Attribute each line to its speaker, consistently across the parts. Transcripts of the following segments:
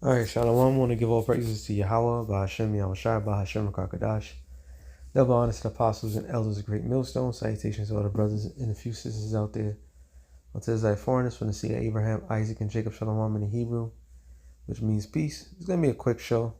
Speaker 1: All right, Shalom. I want to give all praises to Yahweh, Bahashem Yahushai, Bahashem Rakakadash. Double honors to the apostles and elders of Great Millstone. Salutations to all the brothers and a few sisters out there. Unto Israelite foreigners from the seed of Abraham, Isaac, and Jacob, Shalom in the Hebrew, which means peace. It's going to be a quick show.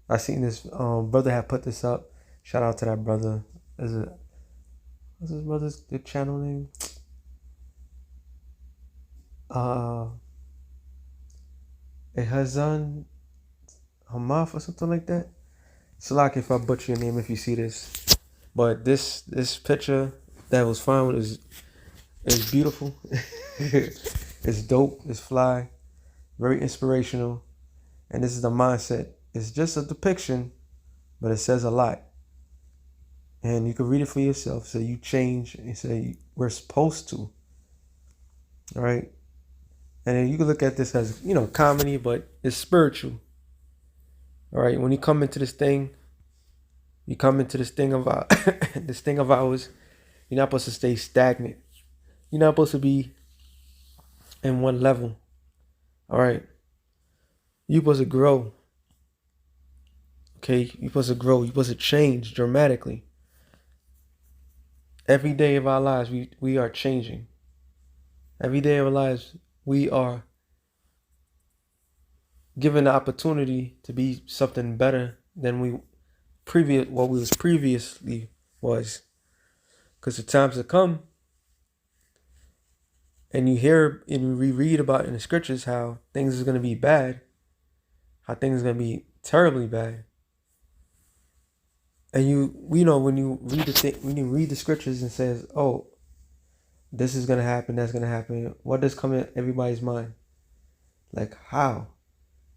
Speaker 1: I seen this brother had put this up. Shout out to that brother. What's his brother's the channel name? Ehazan Hamaf or something like that. Salak if I butcher your name if you see this. But this picture that was found is beautiful. It's dope. It's fly. Very inspirational. And this is the mindset. It's just a depiction, but it says a lot. And you can read it for yourself. So you change and say we're supposed to. All right. And then you can look at this as, comedy, but it's spiritual. All right. When you come into this thing, of our this thing of ours, you're not supposed to stay stagnant. You're not supposed to be in one level. All right. You're supposed to grow. Okay. You're supposed to grow. You're supposed to change dramatically. Every day of our lives, we are changing. Every day of our lives, we are given the opportunity to be something better than what we was previously was. Because the times to come, and you hear and we read about in the scriptures how things is going to be bad, how things are going to be terribly bad. And when you read the scriptures and says, oh, this is going to happen, that's going to happen, what does come in everybody's mind? Like, how?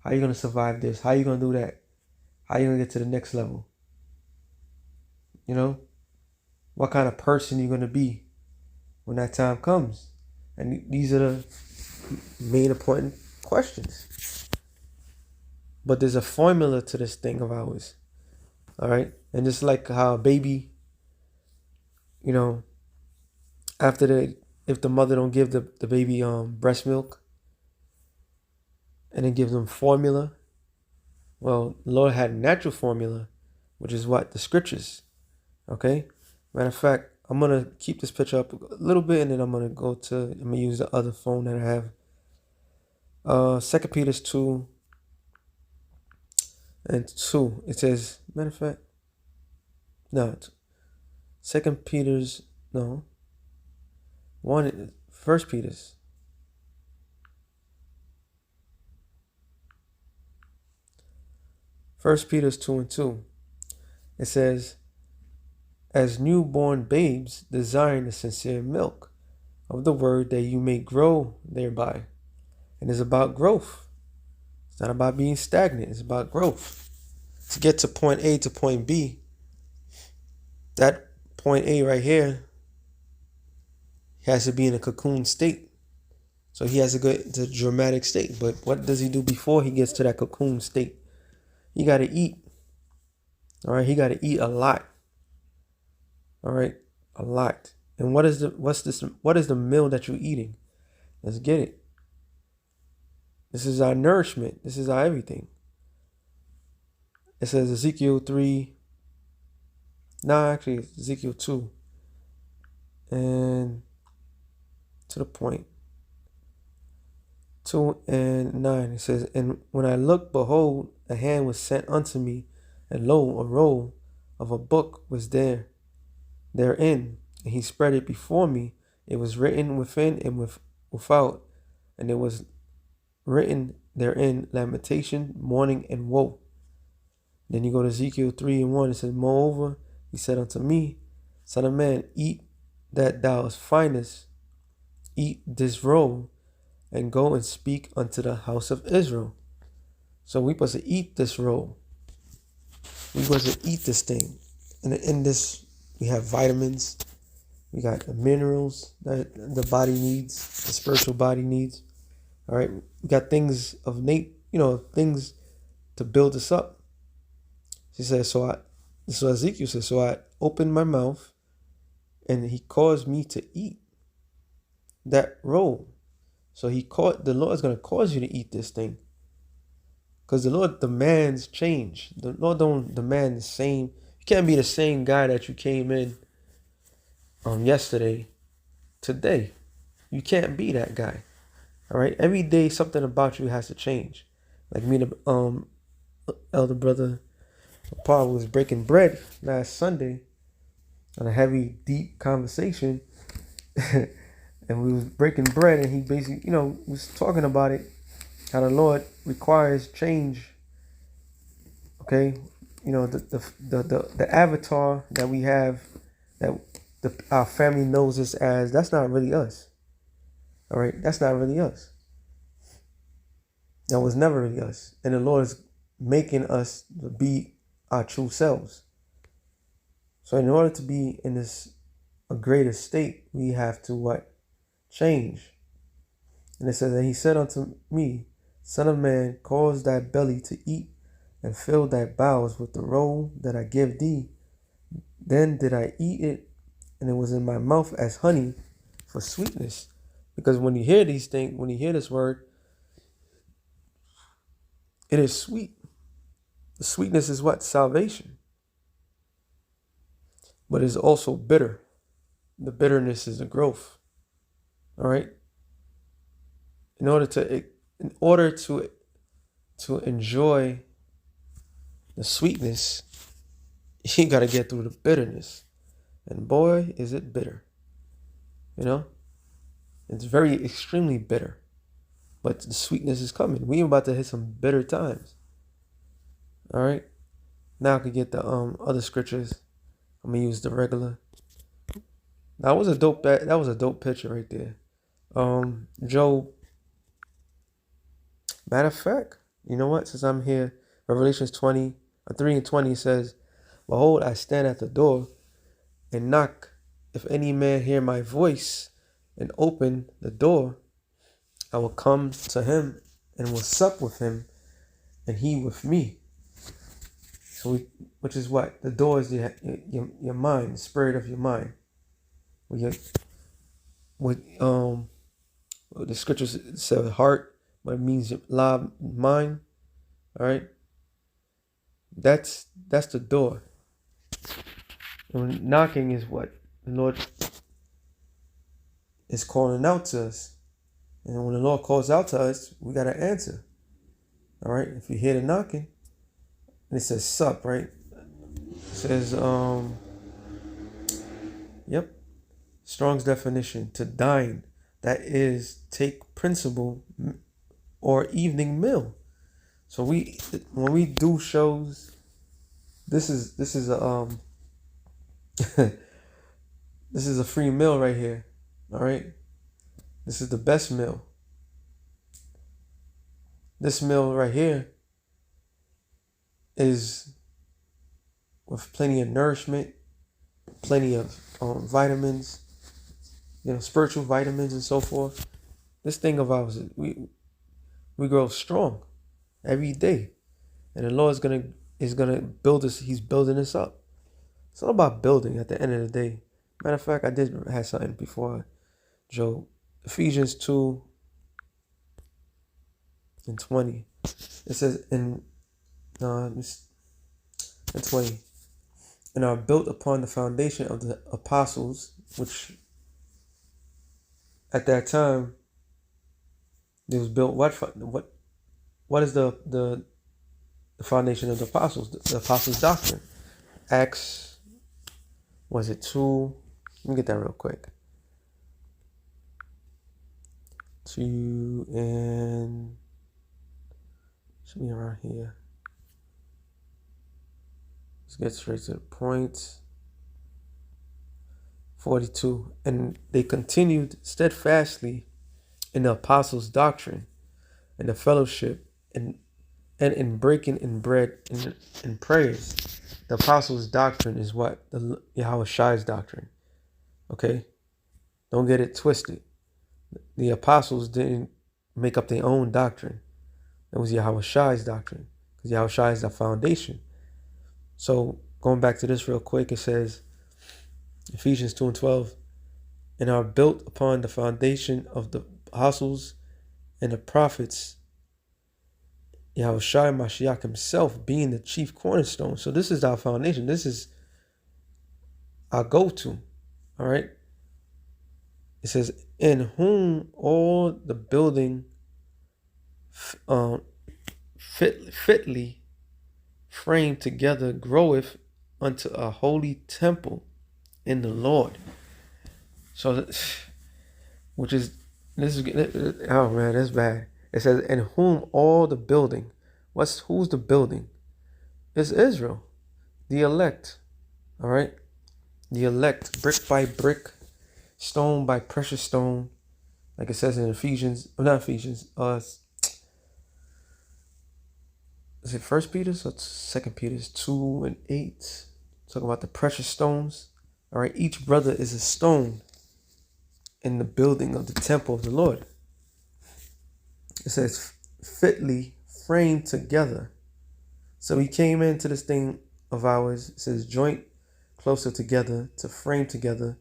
Speaker 1: How are you going to survive this? How are you going to do that? How are you going to get to the next level? What kind of person you're going to be when that time comes? And these are the main important questions. But there's a formula to this thing of ours. All right? And just like how a baby, if the mother don't give the baby breast milk and then gives them formula, well, the Lord had natural formula, which is what? The scriptures. Okay? Matter of fact, I'm going to keep this picture up a little bit and then I'm going to use the other phone that I have. 2 Peter 2 and 2. It says, matter of fact, no, 2 Peter's, no, 1 Peter's. First Peter's 2 and 2. It says, as newborn babes, desiring the sincere milk of the word that you may grow thereby. And it's about growth. It's not about being stagnant. It's about growth. To get to point A to point B, that point A right here, he has to be in a cocoon state. So he has to go into a dramatic state. But what does he do before he gets to that cocoon state? He got to eat. All right, he got to eat a lot. All right, a lot. And what is the meal that you're eating? Let's get it. This is our nourishment. This is our everything. It says Ezekiel 3. No, actually, it's Ezekiel 2. And to the point. 2 and 9. It says, and when I looked, behold, a hand was sent unto me, and lo, a roll of a book was therein. And he spread it before me. It was written within and without, and it was written therein lamentation, mourning, and woe. Then you go to Ezekiel 3 and 1. It says, moreover, he said unto me, son of man, eat that thou findest, eat this roll, and go and speak unto the house of Israel. So we supposed to eat this roll. We supposed to eat this thing. And in this, we have vitamins. We got the minerals that the body needs, the spiritual body needs. All right. We got things of things to build us up. She says, so Ezekiel says, so I opened my mouth and he caused me to eat that roll. So the Lord is going to cause you to eat this thing. Because the Lord demands change. The Lord don't demand the same. You can't be the same guy that you came in yesterday, today. You can't be that guy. All right. Every day something about you has to change. Like me and the elder brother Paul was breaking bread last Sunday on a heavy, deep conversation. And we was breaking bread, and he basically, was talking about it, how the Lord requires change. Okay, the avatar that we have, that our family knows us as, that's not really us. All right, that's not really us. That was never really us, and the Lord is making us be our true selves. So in order to be in a greater state, we have to what? Change. And it says, and he said unto me, Son of man, cause thy belly to eat, and fill thy bowels with the roll that I give thee. Then did I eat it, and it was in my mouth as honey for sweetness. Because when you hear these things, when you hear this word, it is sweet. The sweetness is what? Salvation. But it's also bitter. The bitterness is the growth. All right. In order to enjoy the sweetness, you got to get through the bitterness. And boy, is it bitter. It's very extremely bitter. But the sweetness is coming. We're about to hit some bitter times. All right. Now I can get the other scriptures. I'm gonna use the regular. That was a dope picture right there. Job. Matter of fact, you know what? Since I'm here, Revelations 3:20 says, Behold, I stand at the door and knock. If any man hear my voice and open the door, I will come to him and will sup with him, and he with me. So, which is what? The door is your mind, the spirit of your mind. The scriptures say heart, but it means loud mind. All right. That's the door. And knocking is what the Lord is calling out to us. And when the Lord calls out to us, we got to answer. All right. If you hear the knocking, and it says sup, right? It says, yep. Strong's definition, to dine. That is take principal or evening meal. So when we do shows, this is a this is a free meal right here. All right. This is the best meal. This meal right here is with plenty of nourishment, plenty of vitamins, spiritual vitamins and so forth. This thing of ours, we grow strong every day, and the Lord is gonna build us. He's building us up. It's all about building. At the end of the day, matter of fact, I did have something before Job. Ephesians 2:20. It says in 20, and are built upon the foundation of the apostles, which at that time it was built. What is the foundation of the apostles? The apostles' doctrine. Acts, was it 2? Let me get that real quick. 2 and should be around here. Let's get straight to the point. 42. And they continued steadfastly in the apostles' doctrine and the fellowship and in breaking in bread and prayers. The apostles' doctrine is what? The Yahweh Shai's doctrine. Okay? Don't get it twisted. The apostles didn't make up their own doctrine. It was Yahweh Shai's doctrine. Because Yahweh Shai is the foundation. So going back to this real quick, it says, Ephesians 2:12, and are built upon the foundation of the apostles and the prophets, Yahushua Mashiach himself being the chief cornerstone. So this is our foundation. This is our go-to. All right. It says, in whom all the building fitly framed together groweth unto a holy temple in the Lord. So, which is, this is, oh man, that's bad. It says, in whom all the building, who's the building? It's Israel, the elect. All right. The elect, brick by brick, stone by precious stone, like it says in Ephesians, not Ephesians, is it 1 Peter? So it's 2 Peter 2:8. Talking about the precious stones. All right, each brother is a stone in the building of the temple of the Lord. It says fitly framed together. So he came into this thing of ours. It says joint closer together to frame together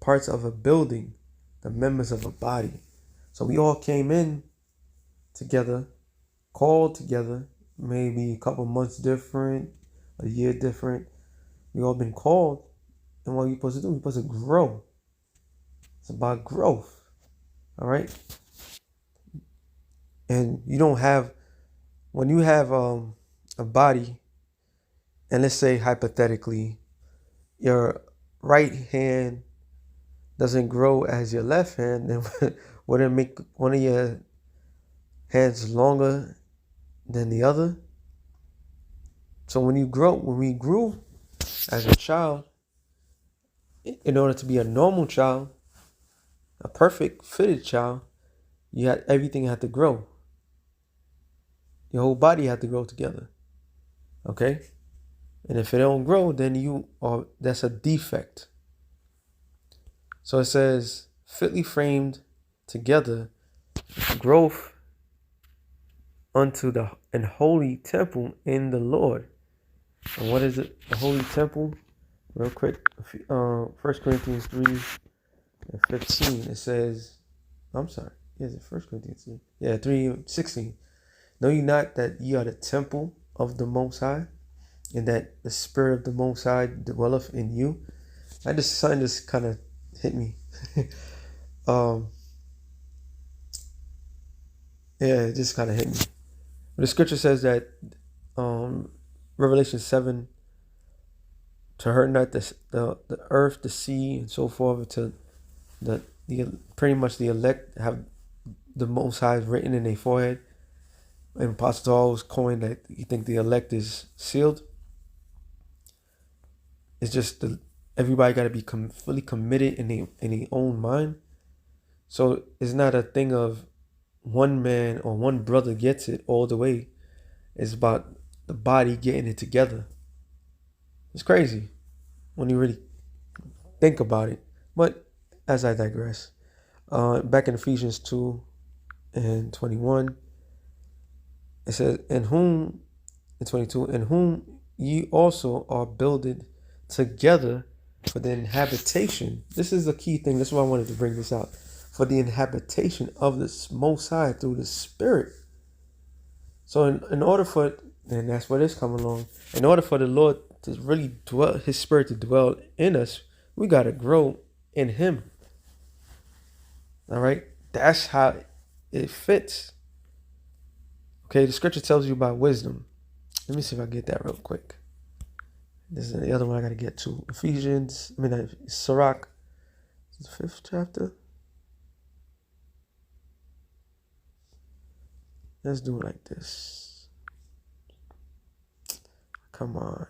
Speaker 1: parts of a building, the members of a body. So we all came in together, called together, maybe a couple months different, a year different. We all been called. And what are you supposed to do? You're supposed to grow. It's about growth. All right. And you don't have, when you have a body, and let's say hypothetically, your right hand doesn't grow as your left hand, then would it make one of your hands longer than the other? So when we grew as a child, in order to be a normal child, a perfect fitted child, everything had to grow. Your whole body had to grow together. Okay? And if it don't grow, then that's a defect. So it says, fitly framed together, growth unto the holy temple in the Lord. And what is it? The holy temple? Real quick, 1 Corinthians 3:15. It says, I'm sorry. Is it 1 Corinthians 3? Yeah, 3:16. Know ye not that ye are the temple of the Most High, and that the Spirit of the Most High dwelleth in you? Something just kind of hit me. Yeah, it just kind of hit me. But the scripture says that Revelation 7, to hurt not the earth, the sea, and so forth, to the pretty much the elect have the Most High written in their forehead. And Apostle always coined that you think the elect is sealed. It's just everybody got to be fully committed in their own mind. So it's not a thing of one man or one brother gets it all the way. It's about the body getting it together. It's crazy when you really think about it. But as I digress, back in Ephesians 2:21, it says, in 22, in whom ye also are builded together for the inhabitation. This is the key thing. That's why I wanted to bring this out. For the inhabitation of the Most High through the Spirit. So in order for, and that's where this come along, in order for the Lord to really dwell, his Spirit to dwell in us, we got to grow in him. All right? That's how it fits. Okay, the scripture tells you about wisdom. Let me see if I get that real quick. This is the other one I got to get to. Sirach, the 5th chapter. Let's do it like this. Come on.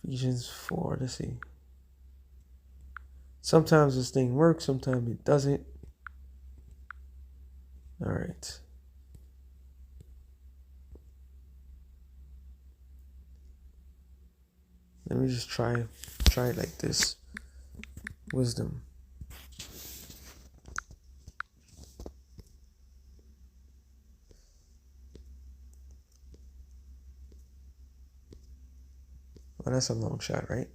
Speaker 1: Ephesians 4, let's see. Sometimes this thing works, sometimes it doesn't. All right. Let me just try it like this. Wisdom. Well, that's a long shot, right?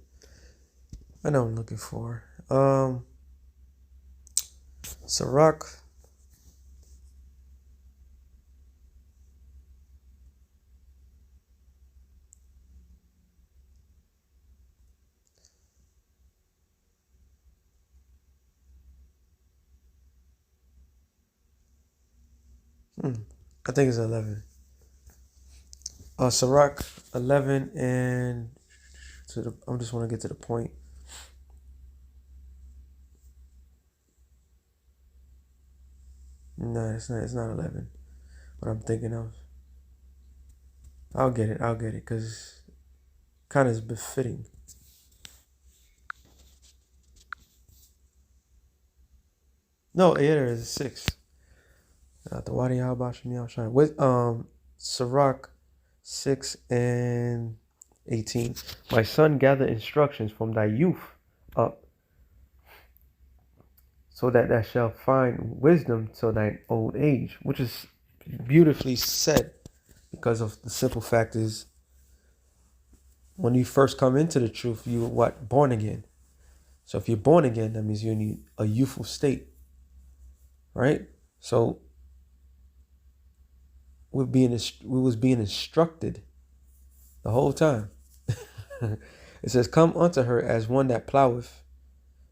Speaker 1: I know what I'm looking for. Sirach Hmm. I think it's 11. Sirach 11 and I just want to get to the point. No, it's not. It's not 11. What I'm thinking of. I'll get it. I'll get it because kind of is befitting. No, yeah, there is 6. The Wadi Al-Bashami al-Shine. With Sirach 6 and 18. My son, gather instructions from thy youth up, so that thou shalt find wisdom till thine old age, which is beautifully said, because of the simple fact is when you first come into the truth, you are what? Born again. So if you're born again, that means you're in a youthful state, right? So we was being instructed the whole time. It says, come unto her as one that ploweth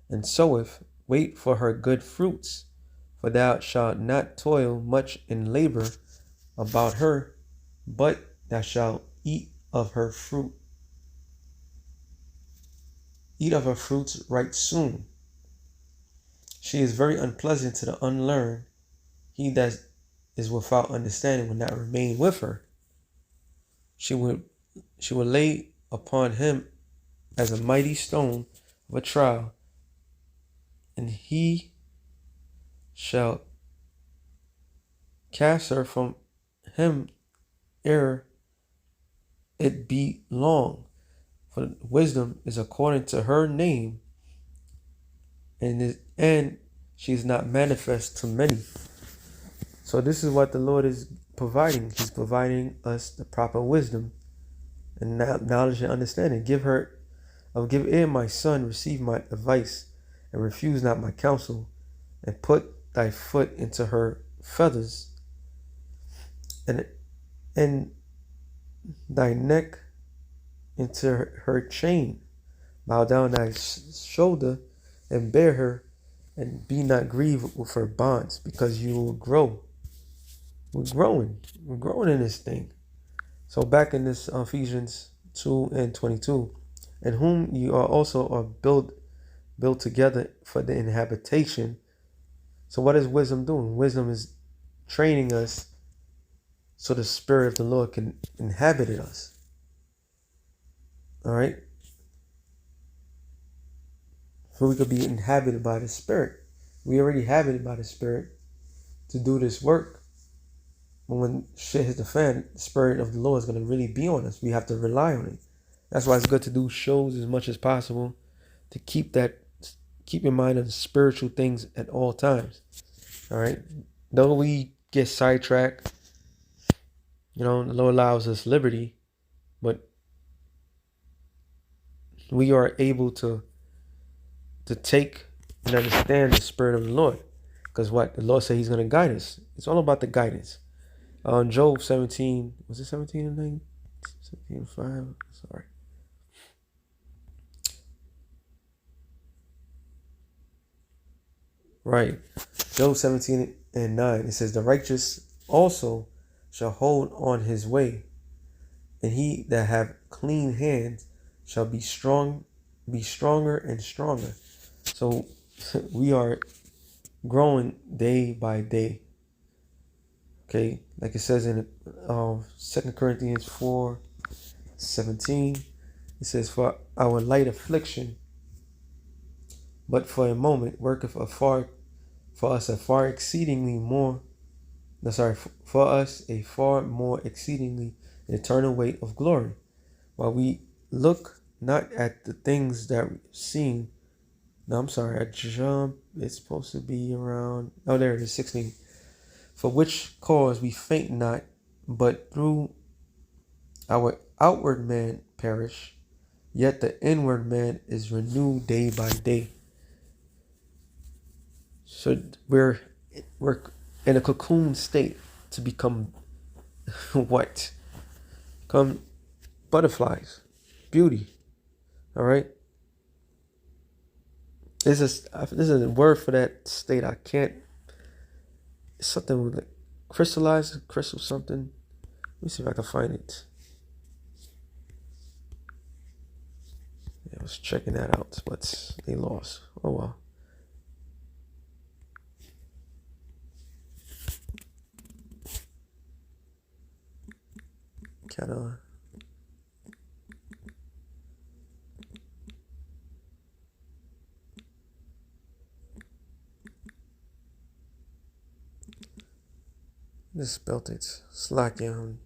Speaker 1: and soweth, wait for her good fruits, for thou shalt not toil much in labor about her, but thou shalt eat of her fruit. Eat of her fruits right soon. She is very unpleasant to the unlearned. He that is without understanding will not remain with her. She will lay upon him as a mighty stone of a trial, and he shall cast her from him ere it be long. For wisdom is according to her name, and she is not manifest to many. So this is what the Lord is providing. He's providing us the proper wisdom and knowledge and understanding. Give ear, my son, receive my advice, and refuse not my counsel, and put thy foot into her feathers, and thy neck into her chain. Bow down thy shoulder and bear her, and be not grieved with her bonds, because you will grow. We're growing. We're growing in this thing. So back in this Ephesians 2 and 22, in whom you are also are built together for the inhabitation. So what is wisdom doing? Wisdom is training us so the Spirit of the Lord can inhabit us. All right? So we could be inhabited by the Spirit. We already have it by the Spirit to do this work. But when shit hits the fan, the Spirit of the Lord is going to really be on us. We have to rely on it. That's why it's good to do shows as much as possible to keep your mind on the spiritual things at all times. All right? Though we get sidetracked, the Lord allows us liberty, but we are able to take and understand the Spirit of the Lord. Because what? The Lord said he's going to guide us. It's all about the guidance. Job 17, was it 17 and 9? 17 and 5? Sorry. Right. Job 17 and 9. It says, the righteous also shall hold on his way, and he that have clean hands shall be stronger and stronger. So we are growing day by day. Okay, like it says in 2 Corinthians 4:17, it says, for our light affliction, but for a moment, worketh for us a far exceedingly more, for us a far more exceedingly eternal weight of glory, while we look not at the things that we've seen. No, I'm sorry, I jumped. It's supposed to be around, oh, there it is, 16. For which cause we faint not, but through our outward man perish, yet the inward man is renewed day by day. So we're in a cocoon state to become what? Become butterflies, beauty. All right. This is a word for that state. I can't. It's something like crystallized, crystal something. Let me see if I can find it. Yeah, I was checking that out, but they lost. Oh well. Kind of. Just spelled it. Slakia.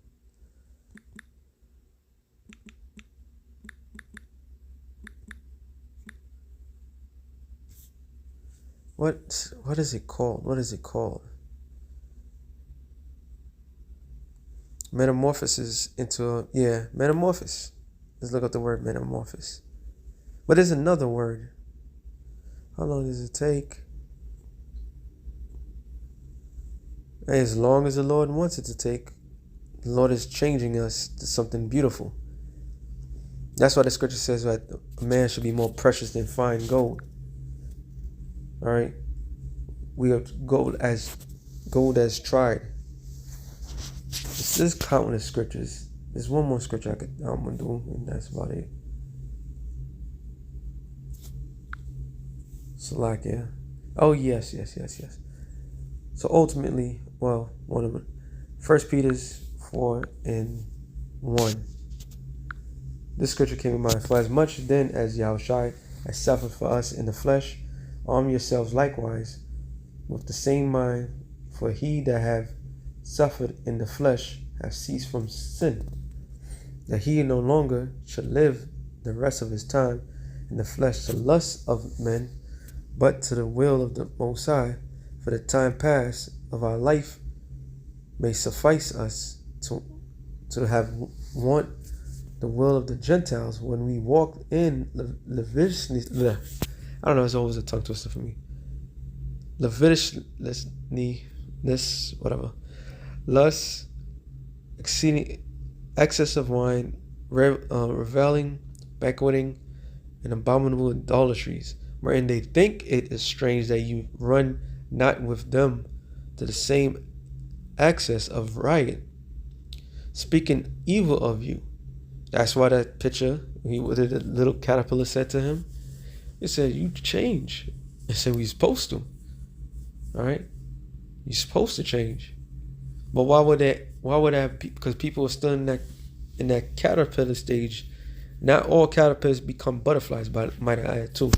Speaker 1: What is it called? What is it called? Metamorphosis into metamorphosis. Let's look up the word metamorphosis. But there's another word. How long does it take? As long as the Lord wants it to take. The Lord is changing us to something beautiful. That's why the scripture says that a man should be more precious than fine gold. All right, we are gold as tried. There's countless scriptures. There's one more scripture I'm gonna do, and that's about it. Salakia. Oh yes. So ultimately, well, one of them, 1 Peter 4:1. This scripture came in mind. For as much then as Yahushua has suffered for us in the flesh, arm yourselves likewise with the same mind, for he that have suffered in the flesh have ceased from sin, that he no longer should live the rest of his time in the flesh to lust of men, but to the will of the Most High, for the time past of our life may suffice us to have want the will of the Gentiles when we walk in lasciviousness. I don't know, it's always a tongue twister for me. Lasciviousness, whatever. Lust, exceeding excess of wine, reveling, banqueting, and abominable idolatries, wherein they think it is strange that you run not with them to the same excess of riot, speaking evil of you. That's why that picture, what did the little caterpillar said to him? It said, you change. It said, we're supposed to. All right? You're supposed to change. But why would that be? Because people are still in that caterpillar stage. Not all caterpillars become butterflies, but might I add too.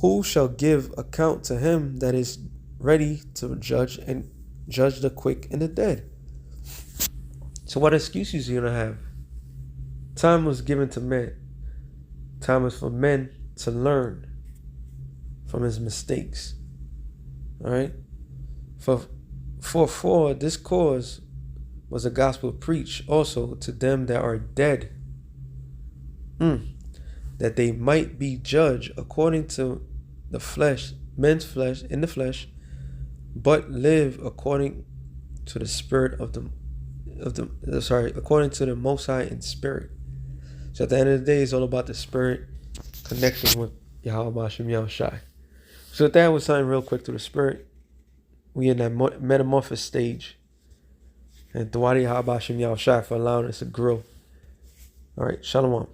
Speaker 1: Who shall give account to him that is ready to judge the quick and the dead? So what excuses are you gonna have? Time was given to men. Time is for men to learn from his mistakes. All right? For this cause was a gospel preached also to them that are dead, that they might be judged according to the flesh, men's flesh, in the flesh, but live according to the spirit according to the Most High in spirit. So at the end of the day, it's all about the spirit connecting with Yahweh Bashem Yahushai. So that was something real quick to the spirit. We in that metamorphosis stage. And Dawadi Yahweh Bashem Yahushai for allowing us to grow. All right, Shalom.